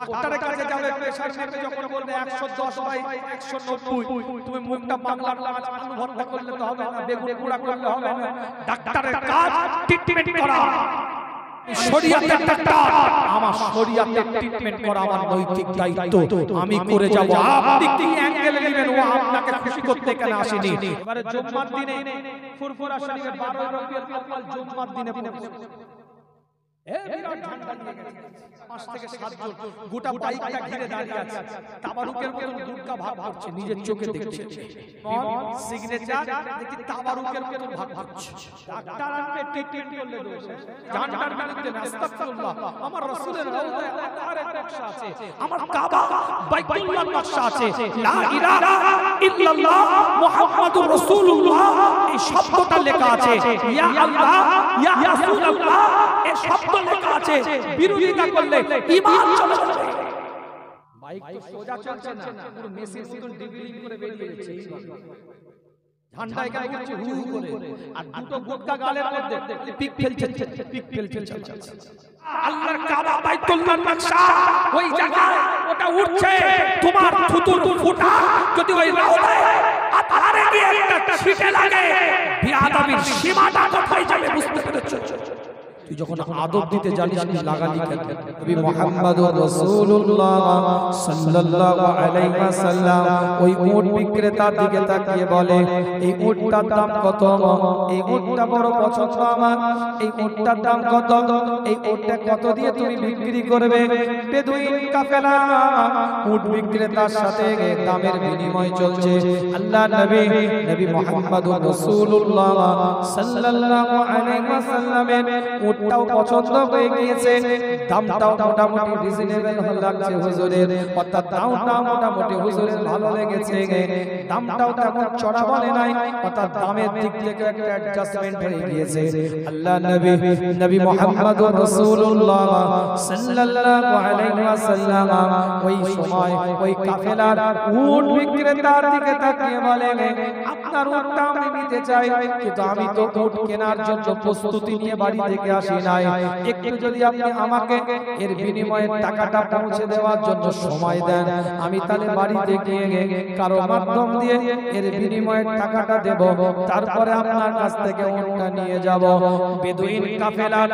ডাক্তারের কাছে যাবে, প্রেসার মেপে যখন বলবে 110/190, তুমি মুখটা বাংলার মাছ আলু ভর্তা করলে তো হবে না, বেগুন পোড়া করলে হবে না। ডাক্তারের কাজ ট্রিটমেন্ট করা। শরীয়তের ডাক্তার, আমার শরীয়তের ট্রিটমেন্ট করা আমার নৈতিক দায়িত্ব, আমি করে যাব। আপনি কি অ্যাঙ্গেলে নেবেন, ও আপনাকে খুশি করতে কেন আসেনি। এবারে জুম্মার দিনে ফুরফুরা শরীফে 12 রবিউল আউয়াল জুম্মার দিনে পড়ছে, বিরাট ঝান্ডা নিয়ে গেছে, 5 থেকে 7 জন গোটা বাইকটা ঘিরে দাঁড়িয়ে আছে, তাবারুকের মতন গুটকা ভাগ করছে, নিজের চোখে দেখছে, সিগনেচার দেখি তাবারুকের মতন ভাগ করছে। ডাক্তার আনবে ট্রিটমেন্ট করলে দোষ, ঝান্ডার বিরুদ্ধে আস্তাগফিরুল্লাহ, আমার রাসূলের রওজায় আতারের নকশা আছে, আমার কাবা বাইতুল্লাহর নকশা আছে, লা ইলাহা ইল্লাল্লাহ মুহাম্মাদুর রাসূলুল্লাহ এই শব্দটা লেখা আছে, ইয়া আল্লাহ ইয়া রাসূলুল্লাহ এই শব্দ লেখা আছে। বিরোধিতা করলে ঈমান চলে যাবে। বাইক তো সোজা চলছে না, পুরো মেসির মতন ডিগ্রিং করে বেরিয়ে যাচ্ছে, ঝান্ডা এখানে উঠছে হু হু করে, আর দুটো গুটকা গালের মধ্যে পিক ফেলছে, পিক ফেলছে। আল্লাহর কাবা বাইতুল্লাহর নকশা ওই জায়গায় ওটা উঠছে, তোমার থুতুর ফুটা যদি ওই রাউলায় আতারে গিয়ে একটা ছিটে লাগে, বিআদবির সীমাটা কোথায় যাবে বুঝতে পেরেছো? তুই যখন আদব দিতে জানিস না, লাগালি কেন? নবী মুহাম্মদুর রাসূলুল্লাহ সাল্লাল্লাহু আলাইহি ওয়াসাল্লাম ওই উট বিক্রেতার দিকে তাকিয়ে বলে, এই উটটার দাম কত? এই উটটা বড় পছন্দ আমার, এই উটটার দাম কত? এই উটটা কত দিয়ে তুমি বিক্রি করবে? বেদুইন কাফেলা উট বিক্রেতার সাথে দামের বিনিময় চলছে। আল্লাহ নবী মুহাম্মদুর রাসূলুল্লাহ সাল্লাল্লাহু আলাইহি ওয়াসাল্লামের উটটাও পছন্দ হয়ে গিয়েছে, দামটাও মোটামুটি রিজনেবল লাগছে হুজুরের, অর্থাৎ দামটা মোটামুটি হুজুরের ভালো লেগেছে, দামটাও তেমন চড়া বলে নাই, অর্থাৎ দামের দিক থেকে একটা অ্যাডজাস্টমেন্ট হয়ে গিয়েছে। আল্লাহ নবী মুহাম্মদুর রাসূলুল্লাহ সাল্লাল্লাহু আলাইহি ওয়াসাল্লাম ওই সময় ওই কাফেলার উট বিক্রেতার দিকে তাকিয়ে বলে, আপনার উটটা আমি নিতে চাই, কিন্তু আমি তো উট কেনার জন্য প্রস্তুতি নিয়ে বাড়ি থেকে আসি নাই, একটু যদি আপনি আমাকে এর বিনিময়ে টাকাটা পৌঁছে দেওয়ার জন্য সময় দেন, আমি তাহলে বাড়িতে গিয়ে কারো মাধ্যম দিয়ে এর বিনিময়ে টাকাটা দেব, তারপরে আপনার কাছ থেকে উটটা নিয়ে যাব। বেদুইন কাফেলার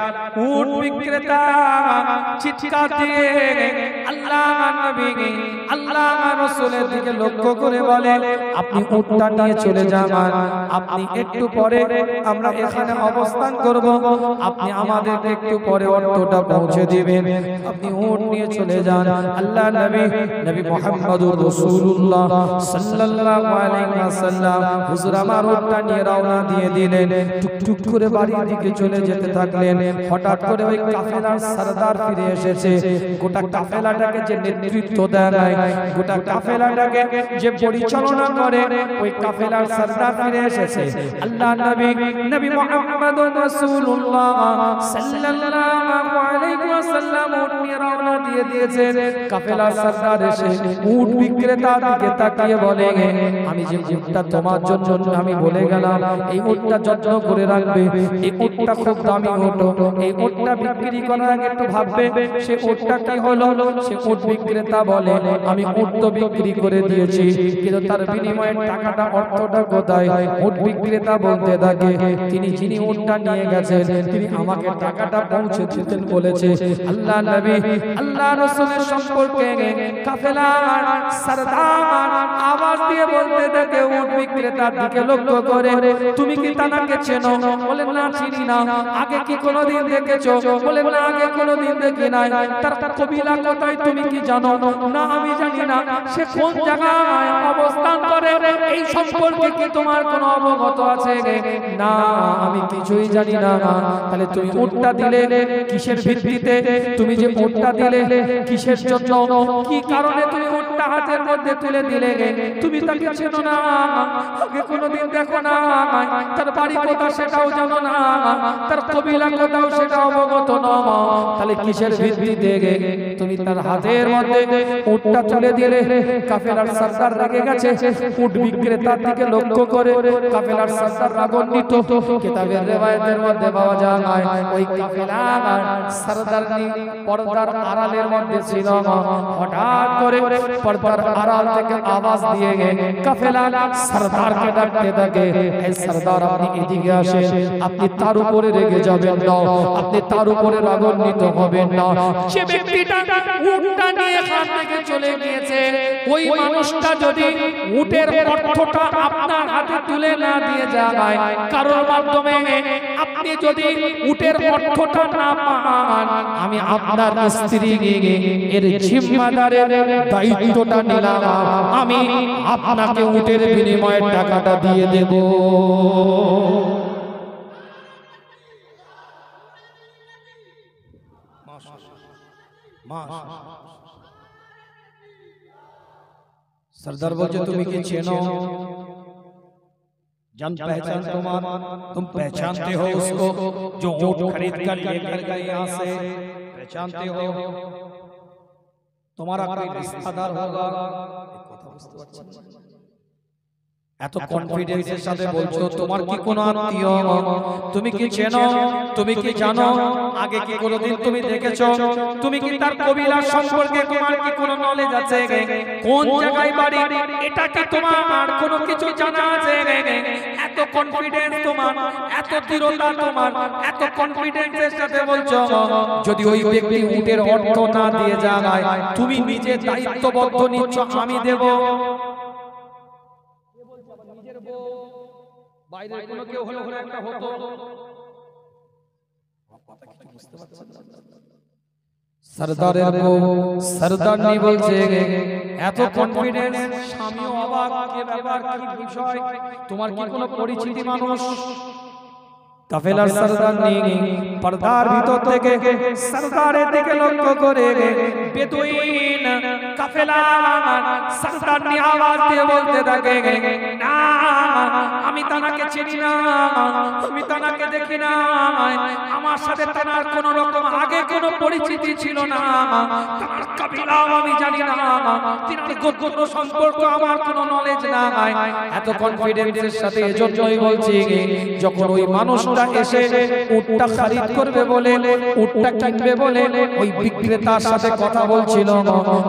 উট বিক্রেতা চিৎকার দিয়ে আল্লাহ নবী আল্লাহ রাসূলের দিকে লক্ষ্য করে বলে, আপনি উটটা নিয়ে চলে যান, আপনি একটু পরে আমরা এখানে অবস্থান করব, আপনি আমাদের একটু পরে অর্থটা পৌঁছে দিবেন, আপনি উট নিয়ে চলে যান। আল্লাহ নবী মুহাম্মদুর রাসূলুল্লাহ সাল্লাল্লাহু আলাইহি ওয়াসাল্লাম হুজুর আমার উটটা নিয়ে রওনা দিয়ে দিলেন, টুকটুক করে বাড়ির দিকে চলে যেতে থাকলেন। হঠাৎ করে ওই কাফেলার সরদার ফিরে এসেছে, গোটা কাফেলাটাকে যে নেতৃত্ব দেয়, গোটা কাফেলাটাকে যে পরিচালনা করে, ওই কাফেলার সরদার ফিরে এসেছে। আল্লাহ নবী মুহাম্মদুর রাসূলুল্লাহ সাল্লাল্লাহু আলাইহি ওয়াসাল্লাম উট নিয়ে রওনা দিয়ে দিয়েছেন। কাফেলার সরদার এসে উট বিক্রেতার দিকে তাকিয়ে বলে, আমি যে উটটা তোমার জন্য আমি বলে গেলাম, এই উটটা যত্ন করে রাখবে, এই উটটা খুব দামি উট, এই উটটা বিক্রি করার আগে একটু ভাববে সে উটটা কি হলো। সে উট বিক্রেতা বলে, আমি উট তো বিক্রি করে দিয়েছি, কিন্তু তার বিনিময়ে টাকাটা অর্থটা কোথায়? উট বিক্রেতা বলতে থাকে, তিনি যিনি উটটা নিয়ে গেছেন তিনি আমাকে টাকাটা পৌঁছে দিতেন বলেছে। আল্লাহ নবী আল্লাহ রাসূলের সম্পর্কে কাফেলার সরদার আওয়াজ দিয়ে বলতে থাকে, উট বিক্রেতার দিকে লক্ষ্য করে, তুমি কি তাকে চেনো? বলে না চিনি না। আগে কি কোনোদিন দেখেছো? বলে না আগে কোনোদিন দেখি নাই। তার কবিলা কোথায় তুমি কি জানো? না আমি জানি না। সে কোন জায়গায় অবস্থান করে এই সম্পর্কে কি তোমার কোনো অবগত আছে? না আমি কিছুই জানি না। তাহলে তুমি উটটা দিলে কিসের ভিত্তিতে? তুমি যে উটটা দিলে কিসের জন্য, কি কারণে তুমি উটটা উটটা হাতের মধ্যে তুলে দিলে তুমি তাকে চেনো না, আগে কোনোদিন দেখো না, তার বাড়ি কোথা সেটাও জানো না, তার কবিলা কোথাও সেটা অবগত না, তাহলে কিসের ভিত্তিতে তুমি তার হাতের মধ্যে উটটা তুলে দিলে? কাফেলার সরদার রেগে গেছে, উট বিক্রেতার দিকে লক্ষ্য করে কাফেলার সরদার রাগান্বিত। কিতাবের রিওয়ায়াতের মধ্যে পাওয়া যায় ওই কাফেলার সরদারনি পর্দার আড়ালের মধ্যে ছিল, হঠাৎ করে পর্দার আড়াল থেকে আওয়াজ দিয়ে কাফেলার সরদারকে ডাকতে থাকে, এই সরদার আপনি এদিকে আসেন, আপনি তার উপরে রেগে যাবেন না, আপনি তার উপরে রাগান্বিত হবেন না। সে ব্যক্তিটা উটটা নিয়ে হাত থেকে চলে গিয়েছে, ওই মানুষটা যদি উটের অর্থটা আপনার হাতে তুলে না দিয়ে যায়, কারোর মাধ্যমে আপনি যদি উটের অর্থটা না পান, আমি আপনার স্ত্রী এর জিম্মাদারের দায়িত্বটা নিলাম, আমি আপনাকে উটের বিনিময়ে টাকাটা দিয়ে দেব। सरदार बोलते तुम की चेनो, जान पहचान तुम्हार, तुम पहचानते हो उसको जो ऊंट खरीद कर लेकर गए यहाँ से, पहचानते हो? तुम्हारा कोई रिश्तेदार होगा? এত কনফিডেন্সের সাথে বলছো তোমার কি কোনো আত্মীয়, তুমি কি চেনো, তুমি কি জানো, আগে কি কোনোদিন তুমি দেখেছো, তুমি কি তার কবিলা সম্পর্কে তোমার কি কোনো নলেজ আছে, কোন জায়গায় বাড়ি, এটা কি তোমার কোনো কিছু জানা আছে? এত কনফিডেন্স তোমার, এত দৃঢ়তা তোমার, এত কনফিডেন্সের সাথে বলছো যদি ওই ব্যক্তি উটের অর্থ না দিয়ে যায়, তুমি নিজে দায়িত্ববদ্ধ নিচ্ছ আমি দেব। বাইরে কোনো কেউ হলো একটা হতো, সরদারের বউ সরদারনি বলছে এত কনফিডেন্স, স্বামীও অবাক, কি ব্যাপার, কি বিষয়, তোমার কি কোনো পরিচিতি মানুষ? কাফেলার সরদারনি পর্দার ভিতর থেকে সরদারের দিকে লক্ষ্য করে বেদুইন কাফেলার সরদারনি আওয়াজ দিয়ে বলতে থাকে, না আমি তানাকে চিনি না, আমি তানাকে দেখি না, আমার সাথে তানার কোনো রকম আগে কোনো পরিচিতি ছিল না, তার কবিলাও আমি জানি না, তিনার গোত্র সম্পর্ক আমার কোনো নলেজ নাই। এত কনফিডেন্সের সাথে এজন্যই বলছি, যখন ওই মানুষটা এসে উটটা খরিদ করবে বলে, উটটা কিনবে বলে ওই বিক্রেতার সাথে কথা বলছিল,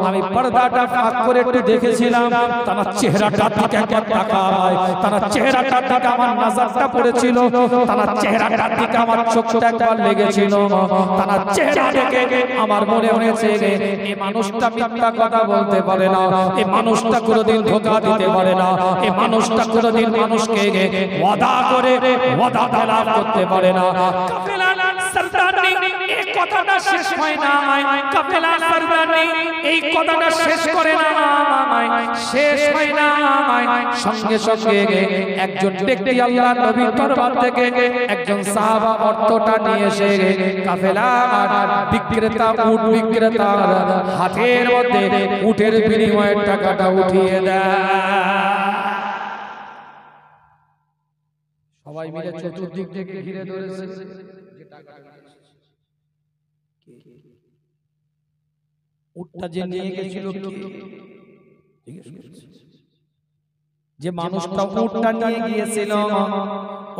আমি পর্দাটা ফাঁক করে একটু দেখেছিলাম, তার চেহারাটার দিকে একবার তাকায়, তার চেহারাটার দিকে আমার নজরটা পড়েছিল, তার চেহারাটার দিকে আমার চোখটা একবার লেগেছিল, তার চেহারা দেখে আমার মনে হয়েছে এই মানুষটা মিথ্যা কথা বলতে পারে না, এই মানুষটা কোনোদিন ধোঁকা দিতে পারে না, এই মানুষটা কোনোদিন মানুষকে ওয়াদা করে ওয়াদা খেলাফ করতে পারে না। কাফেলার সরদারনি এই কথাটা শেষ হয় না, কাফেলার সরদারনি এই কথাটা শেষ করে না, শেষ হয় না, সঙ্গে সঙ্গে একজন ব্যক্তি আল্লাহর নবীর দরবার থেকে একজন সাহাবা অর্থটা নিয়ে এসে কাফেলার বিক্রেতা উট বিক্রেতার হাতের মধ্যে উটের বিনিময়ে টাকাটা উঠিয়ে দেয়। সবাই মিলে চতুর্দিক থেকে ঘিরে ধরেছে, উটটা যে নিয়ে গেছিল যে মানুষটা উটটা নিয়ে গিয়েছিল,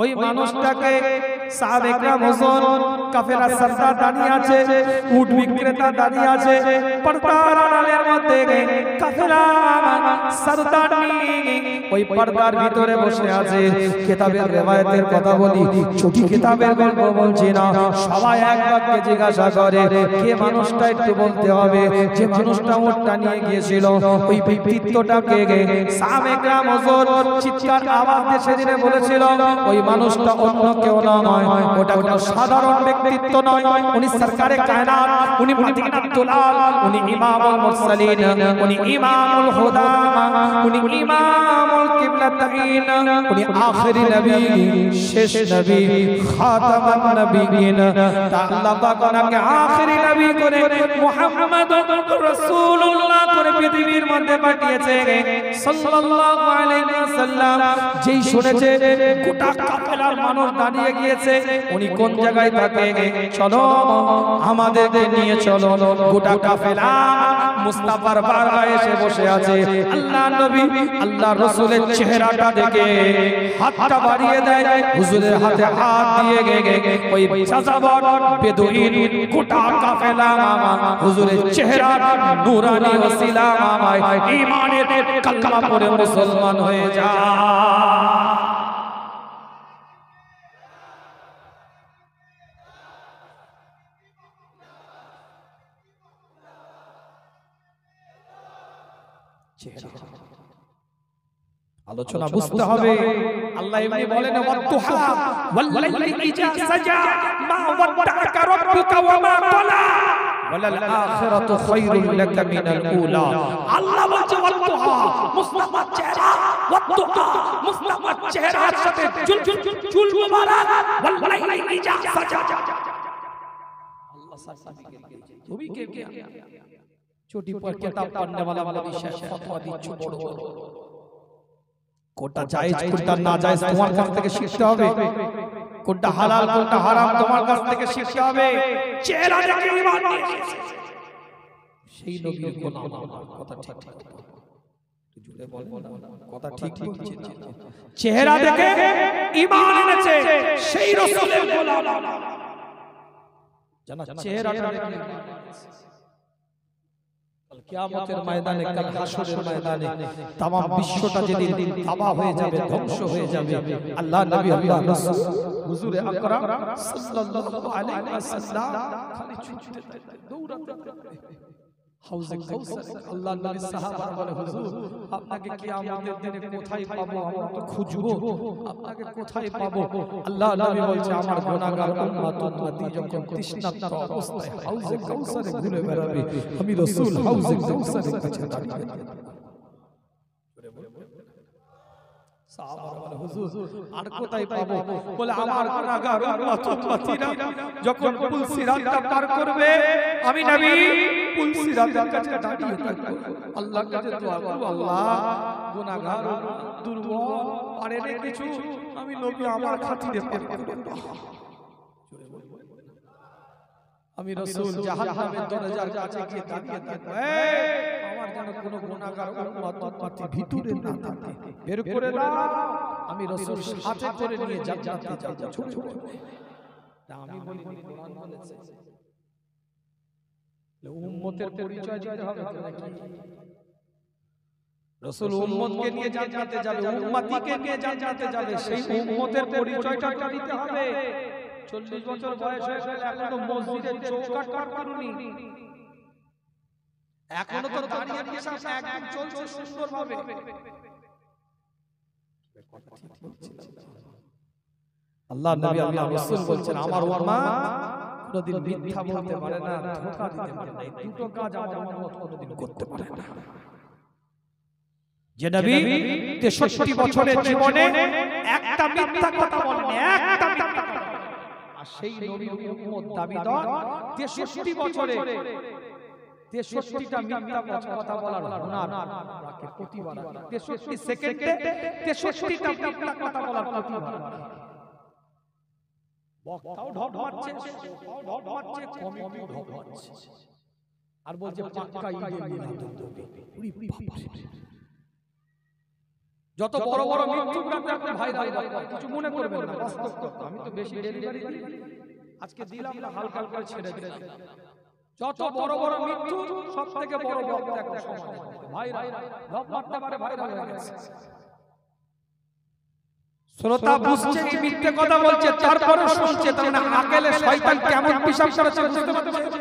ওই মানুষটাকে সাহাবে کرام হুজুর কাফেলা সরদার দাঁড়িয়ে আছে, উট বিক্রেতা দাঁড়িয়ে আছে, পর্দার আড়ালের মধ্যে কাফেলা সরদারনি ওই পর্দার ভিতরে বসে আছে। কিতাবের রিওয়ায়াতের কথা বলি, ছোটি কিতাবের গল্প বলছি না, সবাই এক বাক্যে জিজ্ঞাসা করে কে মানুষটা, একটু বলতে হবে যে মানুষটা উটটা নিয়ে গিয়েছিল, ওই ব্যক্তিত্বটাকে সাহাবে کرام হুজুর চিৎকার আওয়াজ দিয়ে সেদিনে বলেছিল ওই মানুষটা অন্য কেউ নয়, ওটা কোনো সাধারণ ব্যক্তিত্ব নয়, উনি সরকারে কায়নাত, উনি মদিনাতুল দুলাল, উনি ইমামুল মুরসালিন, উনি ইমামুল হুদা, উনি ইমামুল কিবলাতাইন, উনি আখেরি নবী, শেষ নবী, খাতামুন নবিয়িন। তা আল্লাহ পাক ওনাকে আখেরি নবী করে মুহাম্মাদুর রাসূলুল্লাহ করে পৃথিবীর মধ্যে পাঠিয়েছে সাল্লাল্লাহু আলাইহি ওয়াসাল্লাম। যেই শুনেছে গোটা কাফেলার মানুষ দাঁড়িয়ে গিয়েছে, উনি কোন জায়গায় থাকে, চলো আমাদেরকে নিয়ে চলো। গোটা কাফেলা মুস্তাফার বারগাহে এসে বসে আছে। আল্লাহ নবী আল্লাহ রাসূলের চেহারাটা দেখে হাতটা বাড়িয়ে দেয়, হুজুরের হাতে হাত দিয়ে ওই সাজাবর বেদুইন গোটা কাফেলা হুজুরের চেহারার নূরানি ওসিলা ঈমানের কালমা পড়ে মুসলমান হয়ে যায়। আলোচনা বুঝতে হবে। আল্লাহ এমনি বলেন ওয়াত্তুহা ওয়াল্লাইলি ইজা সাজা মা ওয়াদ্দাআকা রাব্বুকা ওয়া মা ক্বালা ওয়ালাল আখিরাতু খায়রুল লাকা মিনাল উলা। আল্লাহ বলছে ওয়াত্তুহা, মুস্তাফার চেহারা, ওয়াত্তুহা মুস্তাফার চেহারার সাথে চুল মুবারক, ওয়াল্লাইলি ইজা সাজা। আল্লাহ সার্টিফিকেট দিয়েছে। তুমি কে কে छोटी पर किताब पढ़ने वाला शेख फतवा দিচ্ছ বড় বড়, কোনটা জায়েজ কোনটা না জায়েজ তোমার কাছ থেকে শিখতে হবে, কোনটা হালাল কোনটা হারাম তোমার কাছ থেকে শিখতে হবে। চেহারা দেখে ঈমান নিয়েছে, সেই নবীর গোলাম। কথা ঠিক ঠিক জুড়ে বলেন না, কথা ঠিক বলছি। চেহারা দেখে ঈমান এনেছে, সেই রাসূলের গোলাম। জানা চেহারাটা দেখে কিয়ামতের ময়দানে, কাল হাসরের ময়দানে तमाम বিশ্বটা যেদিন তাবাহ হয়ে যাবে, ধ্বংস হয়ে যাবে, আল্লাহ নবী আল্লাহ রাসূল হুজুর আকরাম সাল্লাল্লাহু আলাইহি ওয়াসাল্লাম খালি ছুটতে দৌড়াতে হাউজে কাউসার। আল্লাহ নবী সাহাবারা বলে হুজুর আপনাকে কিয়ামতের দিনে কোথায় পাবো, আমরা তো খুঁজবো আপনাকে কোথায় পাবো। আল্লাহ নবী বলছে আমার গুনাহগার উম্মত উম্মতি যখন তৃষ্ণার্ত অবস্থায় হাউজে কাউসারে ঘুরে বেড়াবে, আমি রাসূল হাউজে কাউসারের কাছে দাঁড়িয়ে সাহাবারা বলে হুজুর আর কোথায় পাবো, বলে আমার গুনাহগার উম্মত উম্মতিরা যখন পুল সিরাতটা পার করবে, আমি নবী পুল সিরাতের কাছে দাঁড়িয়ে থাকবো, আল্লাহর কাছে দোয়া করব, আল্লাহ গুনাহগার দুর্বল পারে না কিছু, আমি নবী আমার খাতিরে পার করব। আমি রাসূল জাহান্নামের দরজার কাছে গিয়ে দাঁড়িয়ে থাকবো, আমার যেন কোনো গুনাহগার উম্মত উম্মতি ভিতরে না থাকে, বের করে দাও। আমি রাসূল সাথে করে নিয়ে জান্নাতে যাব। ছোট না আমি বলি কোরআন বলেছে উম্মতের পরিচয় দিতে হবে তো নাকি? রাসূল উম্মতকে নিয়ে জান্নাতে যাবে, উম্মতিকে নিয়ে জান্নাতে যাবে, সেই উম্মতের পরিচয়টা দিতে হবে। 40 বছর বয়স হয়ে গেল, এখনো মসজিদের চৌকাঠ পার করুনি, এখনো তো দাঁড়িয়ে পেশাব একদম চলছে সুন্দরভাবে। আল্লাহ নবী আল্লাহ রাসূল বলছেন আমার উম্মত কোনদিন মিথ্যা বলতে পারে না, ধোঁকা দিতে পারে না। এই দুটো কাজ আমার উম্মত কোনদিন করতে পারে না। যে নবী 63 বছরের জীবনে একটা মিথ্যা কথা বলেনি, একটা মিথ্যা কথা। আর সেই নবীর উম্মত দাবিদার 63 বছরে 63টা মিথ্যা কথা বলার হুনার রাখে, প্রতিভা রাখে। 63 সেকেন্ডে 63টা মিথ্যা কথা বলার প্রতিভা রাখে। বক্তাও ঢপ মারছে, ঢপ মারছে, কমিটিও ঢপ মারছে, আর বলছে পাক্কা ঈদে মিলাদুন নবী। ওরে বাবা, যত বড় বড় মিথ্যুকরা আপনি ভাইরাল করবেন, কিছু মনে করবেন না, বাস্তব কথা। আমি তো বেশি ডেলিভারি দিই, আজকে দিলাম না, হালকা হালকা ছেড়ে দিলাম। যত বড় বড় মিথ্যু, সবথেকে বড় বক্তা একটা সমাজ ভাইরাল, ঢপ মারতে পারে, ভাইরাল হয়ে গেছে। শ্রোতা বুঝছে কি মিথ্যে কথা বলছে, তারপরে শুনছে, তার মানে আকেলে শয়তান কেমন পিশাব করেছে বুঝতে পারছে।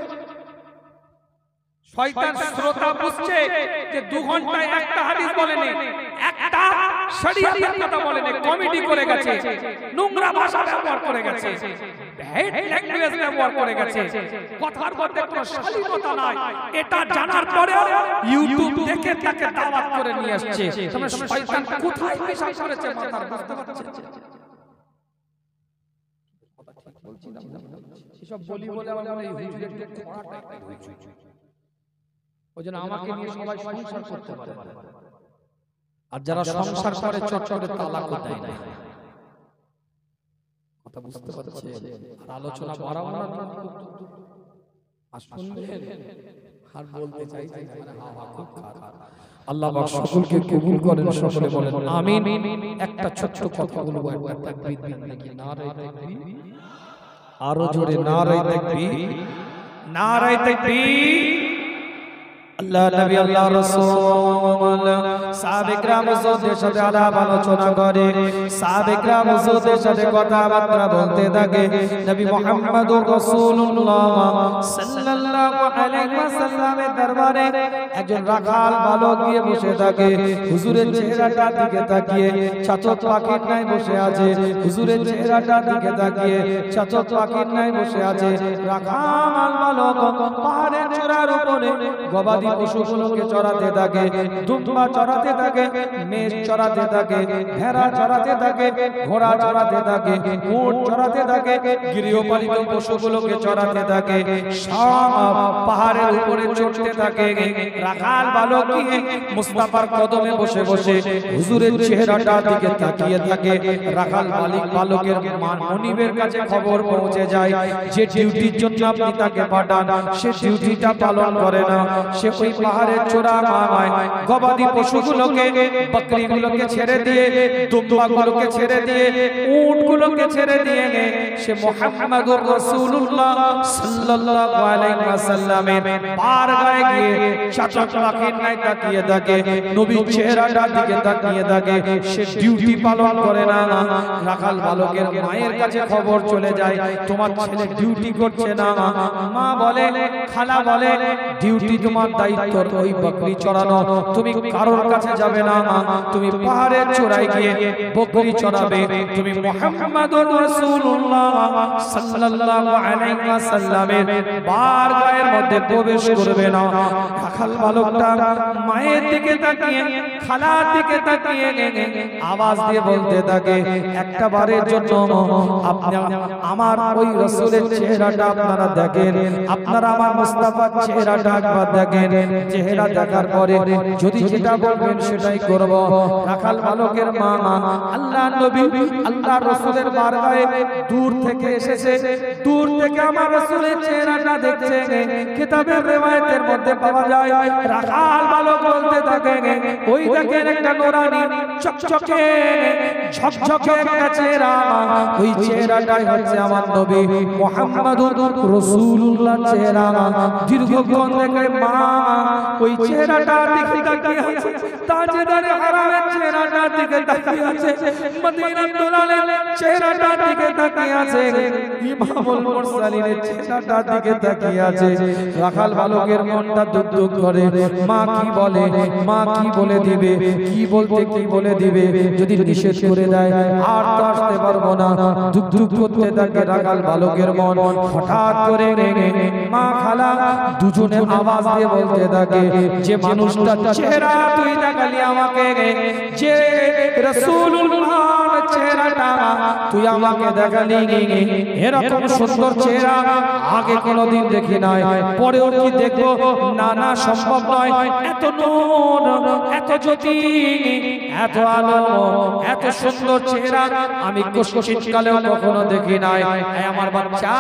শয়তান শ্রোতা বুঝছে যে 2 ঘন্টায় একটা হাদিস বলেনি, একটা শরীয়তের কথা বলেনি, কমেডি করে গেছে, নোংরা ভাষা ব্যবহার করে গেছে, হেড ল্যাঙ্গুয়েজ ব্যবহার করে গেছে, কথার মধ্যে কোনো শালীনতা নাই। এটা জানার পরে ইউটিউব দেখে তাকে দাওয়াত করে নিয়ে আসছে। তবে শয়তান কোথায় পেশাব করেছে মাথার বুঝতে পারছে। বলছি না, এসব বলি বলে আমার মনে এই হুজুরের একটু খোঁড়া টাইপের হয়েছে। ওই জন্য আমাকে নিয়ে সবাই সংসার করতে পারে, আর যারা সংসার করে চট করে তালাক দেয় না। কথা বুঝতে পারছে? আর আলোচনা বাড়াবো না, আর শুনলেন আর বলতে চাইছি খুব খারাপ। আল্লাহ পাক সকলকে কবুল করেন, সকলে বলেন আমিন। একটা ছোট্ট কথা বলবো, একটা তাকবীর নাকি নারায়ে তাকবীর, আরো জোরে নারায়ে তাকবীর, নারায়ে তাকবীর। আল্লাহ নবী আল্লাহ রাসূল সাহাবে کرام হুজুরদের সাথে আলাপ আলোচনা করে, সাহাবে کرام হুজুরদের সাথে কথাবার্তা বলতে থাকে। নবী মুহাম্মদুর রাসূলুল্লাহ সাল্লাল্লাহু আলাইহি ওয়াসাল্লামের দরবারে একজন রাখাল বালক গিয়ে বসে থাকে। হুজুরের চেহারাটার দিকে তাকিয়ে চাতক পাখির ন্যায় বসে আছে, হুজুরের চেহারাটার দিকে তাকিয়ে চাতক পাখির ন্যায় বসে আছে। রাখাল বালক পাহাড়ের চূড়ার উপরে গবাদি পশুগুলোকে চড়াতে থাকে, দুম্বা চড়াতে থাকে, মেষ চড়াতে থাকে, ভেড়া চড়াতে থাকে, ঘোড়া চড়াতে থাকে, উট চড়াতে থাকে, গৃহপালিত পশুগুলোকে চড়াতে থাকে। সব পাহাড়ের উপরে চড়তে থাকে। রাখাল বালক মুস্তাফার কদমে বসে বসে হুজুরের চেহারাটার দিকে তাকিয়ে থাকে। রাখাল বালকের মনিবের কাছে খবর পৌঁছে যায় যে ডিউটির জন্য আপনি তাকে পাঠান, সে ডিউটিটা পালন করে না। সে ওই পাহাড়ের চূড়া মামায় গবাদি পশুগুলোকে, বকরিগুলোকে ছেড়ে দিয়ে, দুম্বাগুলোকে ছেড়ে দিয়ে, উটগুলোকে ছেড়ে দিয়ে সে মুহাম্মদুর রাসূলুল্লাহ সাল্লাল্লাহু আলাইহি ওয়াসাল্লামের বারগাহে গিয়ে চাতক পাখির ন্যায় তাকিয়ে থাকে, নবীর চেহারাটার দিকে তাকিয়ে থাকে। সে ডিউটি পালন করে না। রাখাল বালকের মায়ের কাছে খবর চলে যায়, তোমার ছেলে ডিউটি করছে না। মা বলে, খালা বলে, ডিউটি তোমার দায়িত্ব ওই বকরি চড়ানো, তুমি কারোর কাছে যাবে না, তুমি পাহাড়ের চূড়ায় গিয়ে বকরি চড়াবে। তুমি মুহাম্মদুর রাসূলুল্লাহ সাল্লাল্লাহু আলাইহি ওয়াসাল্লামের বারগাহের মধ্যে প্রবেশ করবে না। রাখাল বালকটা মায়ের দিকে তাকিয়ে, খালার দিকে তাকিয়ে আওয়াজ দিয়ে বলতে থাকে, একটা বারের জন্য আপনারা আমার ওই রাসূলের চেহারাটা আপনারা দেখেন, আপনারা আমার মুস্তাফার চেহারাটা একবার দেখেন। চেহারা দেখার পরে যদি যেটা বলবেন সেটাই করব। রাখাল বালকের মা আল্লাহর নবী আল্লাহর রাসূলের বারগাহে দূর থেকে এসেছে, দূর থেকে আমার রাসূলের চেহারাটা দেখছে। কিতাবের রিওয়ায়াতের মধ্যে পাওয়া যায় রাখাল বালক বলতে থাকে, ওই দেখেন একটা নুরানি চকচকে ঝকঝকে একটা চেহারা, ওই চেহারাটাই হচ্ছে আমার নবী মুহাম্মদুর রাসূলুল্লাহ চেহারা। দীর্ঘক্ষণ থেকে মা ওই চেহারাটা দিকে তাকিয়ে আছে, তাজদারে হারামের চেহারাটা দিকে তাকিয়ে আছে, মদিনার দুলালের চেহারাটা দিকে তাকিয়ে আছে, ইমামুল মুরসালিনের চেহারাটা দিকে তাকিয়ে আছে। রাখাল বালকের মনটা দুক করে, মা কি বলে, মা কি বলে দিবে, কি বলতে কি বলে দিবে, যদি নিষেধ করে দেয় আর তো আসতে পারবো না। দুক করতে থাকে রাখাল বালকের মন। হঠাৎ করে মা খালা দুজনে আওয়াজ দিয়ে বলতে থাকে, যে মানুষটার চেহারা তুই দেখালি আমাকে, যে রাসূলুল্লাহর চেহারাটা তুই আমাকে দেখালি, এরকম সুন্দর চেহারা আগে কোনোদিন দেখি নাই, পরেও কি দেখবো? না না, সম্ভব নয়। এত নূর, এত জ্যোতি, এত আলো, এত সুন্দর চেহারা আমি কোশিশকালেও কখনো দেখি নাই। আমার বাচ্চা,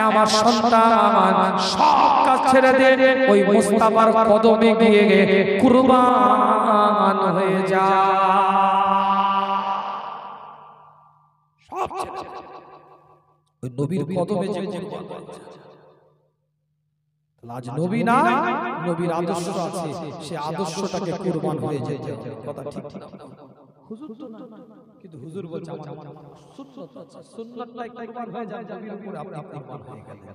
আমার সন্তান, সব কাজ ছেড়ে দে, ওই মুস্তাফার কদমে গিয়ে কুরবান হয়ে যা। সব ছেড়ে ওই নবীর কদমে যে আজ নবী নাই, নবীর আদর্শ আছে, সে আদর্শটাকে কুরবান হয়ে যেতে হবে। কথা ঠিক না? হুজুর তো না, কিন্তু হুজুর বলছে আমার সুন্নাত আছে, সুন্নাতটাই কুরবান হয়ে যায়, নবীর উপরে আপনি কুরবান হয়ে গেলেন।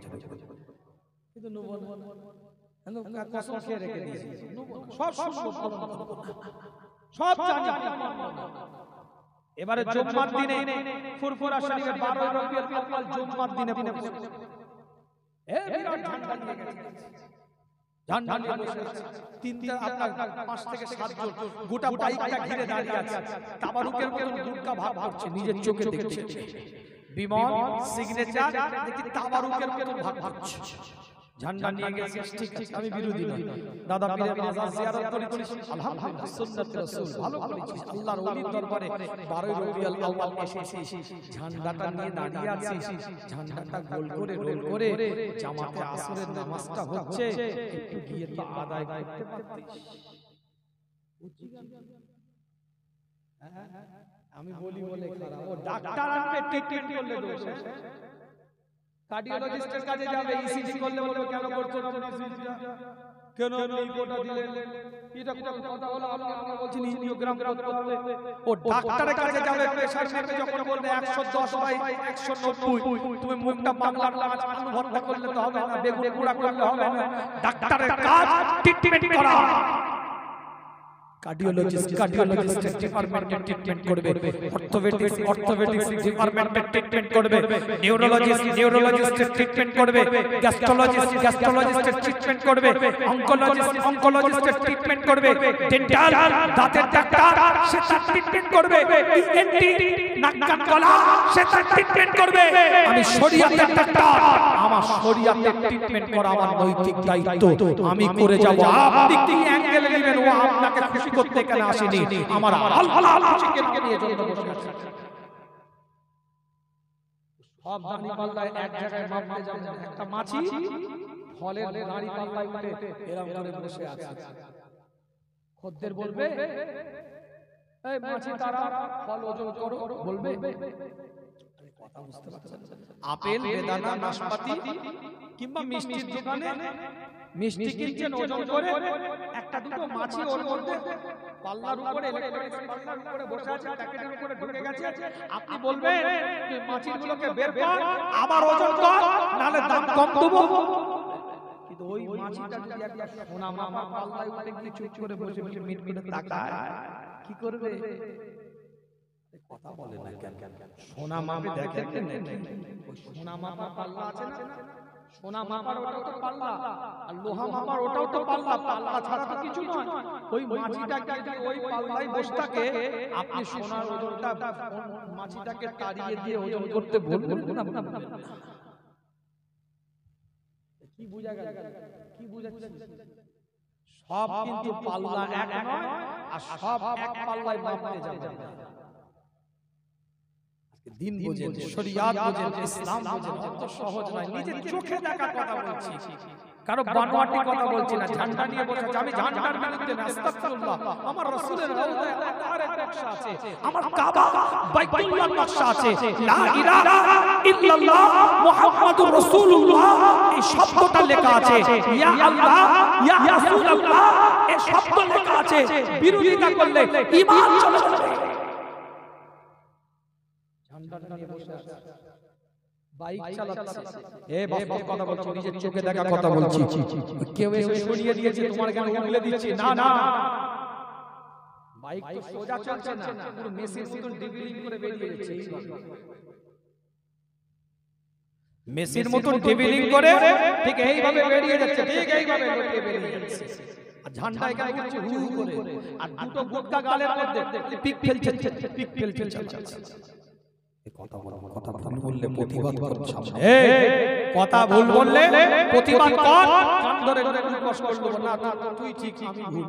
কিন্তু নবুয়ত কসম খেয়ে রেখে দিয়েছি, সব সব জানি। এবারে জুম্মার দিনে ফুরফুরা শরীফে 12 রবিউল আউয়াল জুম্মার দিনে পড়েছে, বিরাট ঝান্ডা নিয়ে গেছে, ঝান্ডা নিয়ে বসে আছে, তিনটা আপনার 5 থেকে 7 জন গোটা বাইকটা ঘিরে দাঁড়িয়ে আছে, তাবারুকের মতন দুর্গা ভাব করছে, নিজের চোখে দেখছে। বিমল সিগনেচার দেখি তাবারুকের মতন ভাব করছে, ঝান্ডা নিয়ে গেছে, ঠিক আছে, আমি বিরোধী নই। দাদা পীরের মাজার জিয়ারত করেছি, আলহামদুলিল্লাহ, সুন্নাত রাসূল ভালো করেছি। আল্লাহর ওলির দরবারে 12 রবিউল আউয়াল এসেছি, ঝান্ডাটা নিয়ে দাঁড়িয়ে আছি, ঝান্ডাটা গোল করে রোল করে জামাতে আসরের নামাজটা হচ্ছে, একটু গিয়ে তো আদায় করতে পারতিস। আমি বলি বলে খারাপ, ও ডাক্তার আনবে ট্রিটমেন্ট করলে দোষ, কার্ডিওলজিস্টের কাছে যাবে, ইসিজি করলে বলবে কেন করছো না ইসিজিটা, কেন রিপোর্টটা দিলে, এটা কোন কথা হলো? আমরা বলছি নিউরোগ্রাম করতে হবে। ও ডাক্তারের কাছে যাবে, প্রেসার মেপে যখন বলবে 110 বাই 190, তুমি মুখটা বাংলার মাছ আলু ভর্তা করলে তো হবে না, বেগুন পোড়া করলে হবে না। ডাক্তারের কাজ ট্রিটমেন্ট করা। কার্ডিওলজিস্ট ডিপার্টমেন্টে ট্রিটমেন্ট করবে, অর্থোপেডিক্স ডিপার্টমেন্টে ট্রিটমেন্ট করবে, নিউরোলজিস্ট ট্রিটমেন্ট করবে, গ্যাস্ট্রোলজিস্ট ট্রিটমেন্ট করবে, অনকোলজিস্ট ট্রিটমেন্ট করবে, ডেন্টাল দাঁতের ডাক্তার সে তার ট্রিটমেন্ট করবে, ইএনটি নাক কান গলা সে তার ট্রিটমেন্ট করবে। আমি শরীয়তের ডাক্তার, আমার শরীয়তের ট্রিটমেন্ট করা আমার নৈতিক দায়িত্ব, আমি করে যাব। আপনি কি অ্যাঙ্গেল নেবেন, ও আপনাকে খুশি করতে কেন আসেনি, আমার আল্লাহ খুশিকে নিয়ে জন্য বসে আছে। সব দাড়ি পাল্লায় এক জায়গায় মাপতে যাবে, একটা মাছি ফলের দাড়ি পাল্লায় উঠে এরকম করে বসে আছে, খদ্দের বলবে এই মাছি তারা ফল ওজন করো, বলবে কথা বুঝতে পারছেন? আপেল, বেদানা, নাশপাতি কিংবা মিষ্টির দোকানে মিষ্টি কিনছেন ওজন করে, একটা দুটো মাছি ওর মধ্যে পাল্লার উপরে, ইলেকট্রনিক্স পাল্লার উপরে বসে আছে, প্যাকেটের উপরে ঢুকে গেছে, আপনি বলবেন যে মাছিগুলোকে বের কর, আবার ওজন কর, নালে দাম কম দেবো। কিন্তু ওই মাছিটা যদি একটা সোনা মামা পাল্লায় উঠে গিয়ে চুপ করে বসে বসে মিট মিটে তাকায়, কি করবে? কথা বলে না কেন? সোনা মাপে দেখেন নাকি? ওই সোনা মাপা পাল্লা আছে না, সোনা মাপার ওটাও তো পাল্লা, আর লোহা মাপার ওটাও তো পাল্লা, পাল্লা ছাড়া তো কিছু নয়। ওই মাছিটাকে যদি ওই পাল্লায় বসে থাকে, আপনি সোনার ওজনটা মাছিটাকে তাড়িয়ে দিয়ে ওজন করতে বলবেন না? কি বুঝা গেল? কি বুঝাচ্ছেন? সব কিন্তু পাল্লা এক নয়, আর সব এক পাল্লায় মাপতে যাবে না। দিন বোঝেন, শরিয়াত বোঝেন, ইসলাম বোঝেন, অত সহজ নয়। নিজের চোখে দেখা কথা বলছি, কারো বানোয়াটি কথা বলছি না। ঝান্ডা নিয়ে বসে আছে, আমি ঝান্ডার বিরুদ্ধে না, আস্তাগফিরুল্লাহ। আমার রাসূলের রওজায় আতারের নকশা আছে, আমার কাবা বাইতুল্লাহর নকশা আছে, লা ইলাহা ইল্লাল্লাহ মুহাম্মাদুর রাসূলুল্লাহ এই শব্দটা লেখা আছে, ইয়া আল্লাহ ইয়া রাসূলুল্লাহ এই শব্দ লেখা আছে। বিরোধিতা করলে ঈমান চলে যাবে। বাইক চালাচ্ছে, এ বাস কথা বলছি, নিজের চোখে দেখা কথা বলছি। কেউ এসে সরিয়ে দিয়েছে, তোমার কেন উগলে দিচ্ছে? না না, বাইক তো সোজা চলছে না, পুরো মেসির মতন ডিভিলিং করে বেরিয়ে যাচ্ছে। মেসির মতন ডিভিলিং করে ঠিক এইভাবে বেরিয়ে যাচ্ছে, ঠিক এইভাবে বেরিয়ে যাচ্ছে। আর ঝান্ডা এখানে উঠছে হু হু করে, আর দুটো গুটকা গালের মধ্যে পিক ফেলছে, পিক ফেলছে। কথা ভুল বললে প্রতিবাদ কর, কথা ভুল বললে প্রতিবাদ কর, কান ধরে কষ্ট করব না, তুই ঠিক আমি ভুল।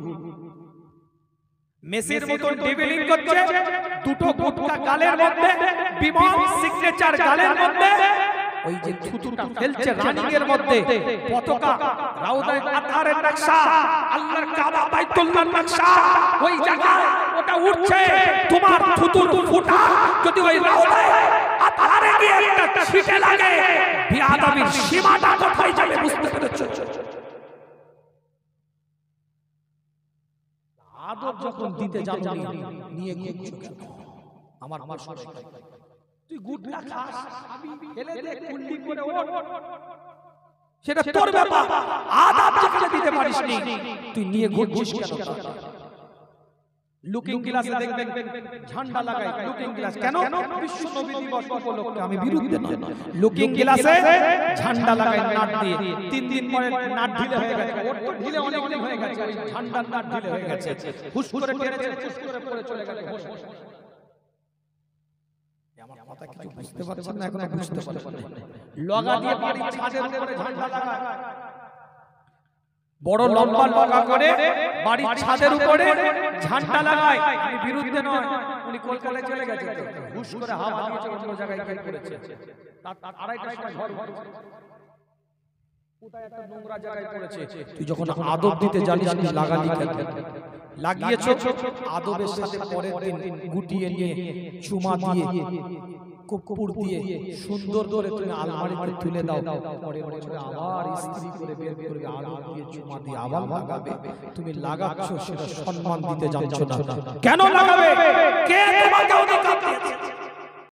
মেসির মতন ডিভিলিং করছে, দুটো গুটকা গালের মধ্যে, বিমল সিগনেচার গালের মধ্যে, ওই যে থুতুটা ফেলছে রানিং এর মধ্যে, পতাকা রাউদায় আতারের নকশা, আল্লাহর কাবা বাইতুল্লাহর নকশা, ওই জায়গায় ওটা উঠছে। তোমার থুতুর ফুটা যদি ওই রাউদায় আতারে গিয়ে একটা ছিটে লাগে, বিয়াদবির সীমাটা কোথায় যাবে বুঝতে পেরেছো? আদব যখন দিতে জানো নিয়ে ঘুরছো কেন? আমার তুই গুটকা খাস, ফেলে দে, কুল্লি করে ওঠ, সেটা তোর ব্যাপার। আদব যেখানে দিতে পারিস নি, তুই নিয়ে ঘুরছিস কেন? লুকিং গ্লাসে দেখবেন ঝান্ডা লাগাই, লুকিং গ্লাস কেন? বিশ্ব নবী দিবস উপলক্ষে, আমি বিরুদ্ধে নয়। লুকিং গ্লাসে ঝান্ডা লাগাই নাট দিয়ে, 3 দিন পরে নাট ঢিলে হয়ে গেছে, ওর তো ঢিলে অনেক দিন হয়ে গেছে, ওই ঝান্ডার নাট ঢিলে হয়ে গেছে, হুশ করে টেনেছে, হুশ করে পড়ে চলে গেছে। আমার কথা কিছু বুঝতে পারছেন না? এখন বুঝতে পারছেন? লগা দিয়ে বাড়ির ছাদের উপরে ঝান্ডা লাগায়, বড় লম্বা লগা করে বাড়ির ছাদের উপরে ঝান্ডা লাগায়। আমি বিরুদ্ধে নয়, উনি কলকাতায় চলে গেছে, হুশ করে হাওয়া দিয়েছে, অন্য জায়গায় গিয়ে পড়েছে। তার আড়াইটার সময় ঝড় হচ্ছে, কোথায় একটা নোংরা জায়গায় পড়েছে। তুই যখন আদব দিতে জানিস না, লাগালি কেন? লাগিয়েছ আদবের সাথে পরের দিন গুটিয়ে নিয়ে চুমা দিয়ে কর্পূর দিয়ে সুন্দর করে তুমি আলমারিতে তুলে দাও। পরের বছর আবার ইস্ত্রি করে বের করবে, আদব দিয়ে চুমা দিয়ে আবার লাগাবে। তুমি লাগাচ্ছ, সেটা সম্মান দিতে জানছো না। কেন লাগাবে? কে তোমার